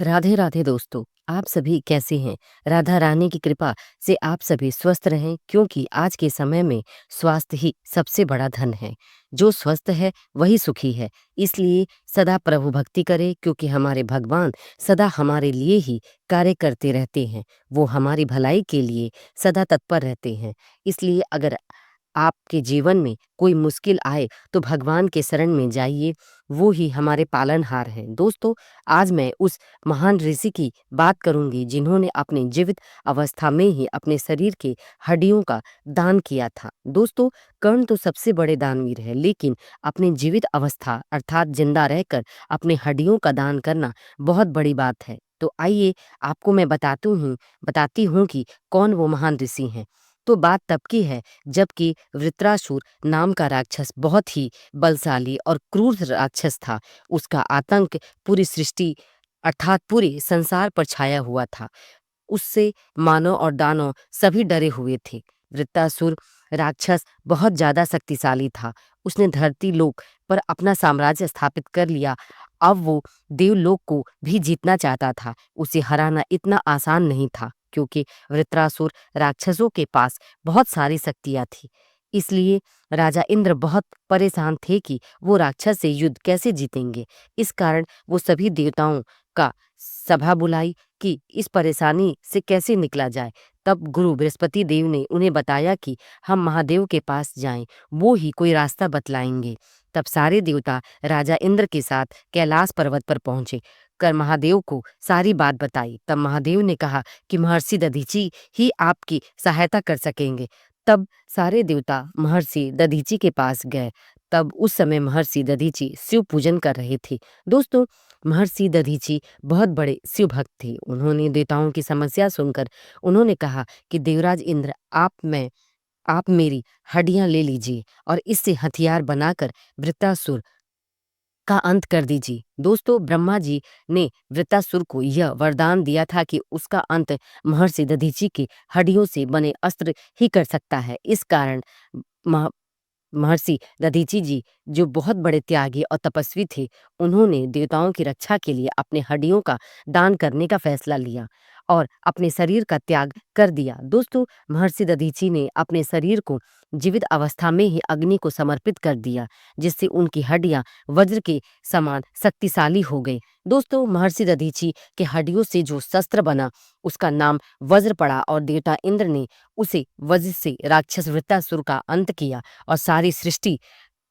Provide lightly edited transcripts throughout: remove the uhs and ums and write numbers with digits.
राधे राधे दोस्तों। आप सभी कैसे हैं? राधा रानी की कृपा से आप सभी स्वस्थ रहें, क्योंकि आज के समय में स्वास्थ्य ही सबसे बड़ा धन है। जो स्वस्थ है वही सुखी है। इसलिए सदा प्रभु भक्ति करें, क्योंकि हमारे भगवान सदा हमारे लिए ही कार्य करते रहते हैं। वो हमारी भलाई के लिए सदा तत्पर रहते हैं। इसलिए अगर आपके जीवन में कोई मुश्किल आए तो भगवान के शरण में जाइए। वो ही हमारे पालनहार हैं। दोस्तों, आज मैं उस महान ऋषि की बात करूंगी जिन्होंने अपनी जीवित अवस्था में ही अपने शरीर के हड्डियों का दान किया था। दोस्तों, कर्ण तो सबसे बड़े दानवीर है, लेकिन अपनी जीवित अवस्था अर्थात जिंदा रहकर अपने हड्डियों का दान करना बहुत बड़ी बात है। तो आइए आपको मैं बताती हूँ कि कौन वो महान ऋषि हैं। तो बात तब की है जबकि वृत्रासुर नाम का राक्षस बहुत ही बलशाली और क्रूर राक्षस था। उसका आतंक पूरी सृष्टि अर्थात पूरे संसार पर छाया हुआ था। उससे मानव और दानव सभी डरे हुए थे। वृत्तासुर राक्षस बहुत ज्यादा शक्तिशाली था। उसने धरती लोक पर अपना साम्राज्य स्थापित कर लिया। अब वो देवलोक को भी जीतना चाहता था। उसे हराना इतना आसान नहीं था, क्योंकि वृत्रासुर राक्षसों के पास बहुत सारी शक्तियां थी। इसलिए राजा इंद्र बहुत परेशान थे कि वो राक्षस से युद्ध कैसे जीतेंगे। इस कारण वो सभी देवताओं का सभा बुलाई कि इस परेशानी से कैसे निकला जाए। तब गुरु बृहस्पति देव ने उन्हें बताया कि हम महादेव के पास जाएं, वो ही कोई रास्ता बतलाएंगे। तब सारे देवता राजा इंद्र के साथ कैलाश पर्वत पर पहुंचे कर महादेव को सारी बात बताई। तब महादेव ने कहा कि महर्षि दधीची ही आपकी सहायता कर सकेंगे। तब सारे देवता महर्षि दधीची के पास गए। तब उस समय महर्षि दधीची शिव पूजन कर रहे थे। दोस्तों, महर्षि दधीची बहुत बड़े शिव भक्त थे। उन्होंने देवताओं की समस्या सुनकर उन्होंने कहा कि देवराज इंद्र, आप मेरी हड्डियां ले लीजिए और इससे हथियार बनाकर वृत्तासुर का अंत कर दीजिए। दोस्तों, ब्रह्मा जी ने वृत्तासुर को यह वरदान दिया था कि उसका अंत महर्षि दधीची की हड्डियों से बने अस्त्र ही कर सकता है। इस कारण मह- महर्षि दधीची जी, जो बहुत बड़े त्यागी और तपस्वी थे, उन्होंने देवताओं की रक्षा के लिए अपने हड्डियों का दान करने का फैसला लिया और अपने शरीर का त्याग कर दिया। दोस्तों, महर्षि दधीची ने अपने शरीर को जीवित अवस्था में ही अग्नि को समर्पित कर दिया, जिससे उनकी हड्डियां वज्र के समान शक्तिशाली हो गई। दोस्तों, महर्षि दधीची के हड्डियों से जो शस्त्र बना उसका नाम वज्र पड़ा और देवता इंद्र ने उसे वज्र से राक्षस वृत्तासुर का अंत किया और सारी सृष्टि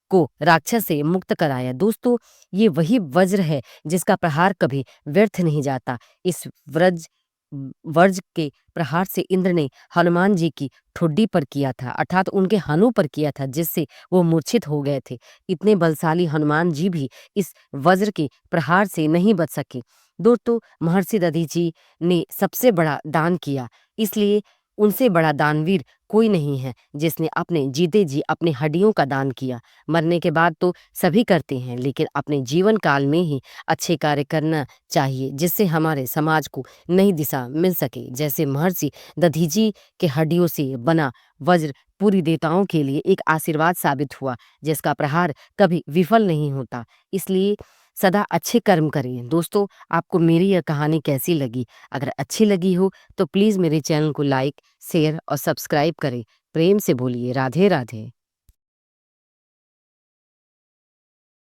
को राक्षस से मुक्त कराया। दोस्तों, ये वही वज्र है जिसका प्रहार कभी व्यर्थ नहीं जाता। इस व्रज वर्ज के प्रहार से इंद्र ने हनुमान जी की ठुड्डी पर किया था, अर्थात उनके हनु पर किया था, जिससे वो मूर्छित हो गए थे। इतने बलशाली हनुमान जी भी इस वज्र के प्रहार से नहीं बच सके। दोस्तों, महर्षि दधीची ने सबसे बड़ा दान किया, इसलिए उनसे बड़ा दानवीर कोई नहीं है जिसने अपने जीते जी अपने हड्डियों का दान किया। मरने के बाद तो सभी करते हैं, लेकिन अपने जीवन काल में ही अच्छे कार्य करना चाहिए, जिससे हमारे समाज को नई दिशा मिल सके। जैसे महर्षि दधीची के हड्डियों से बना वज्र पूरी देवताओं के लिए एक आशीर्वाद साबित हुआ, जिसका प्रहार कभी विफल नहीं होता। इसलिए सदा अच्छे कर्म करें। दोस्तों, आपको मेरी यह कहानी कैसी लगी? अगर अच्छी लगी हो तो प्लीज़ मेरे चैनल को लाइक, शेयर और सब्सक्राइब करें। प्रेम से बोलिए राधे राधे।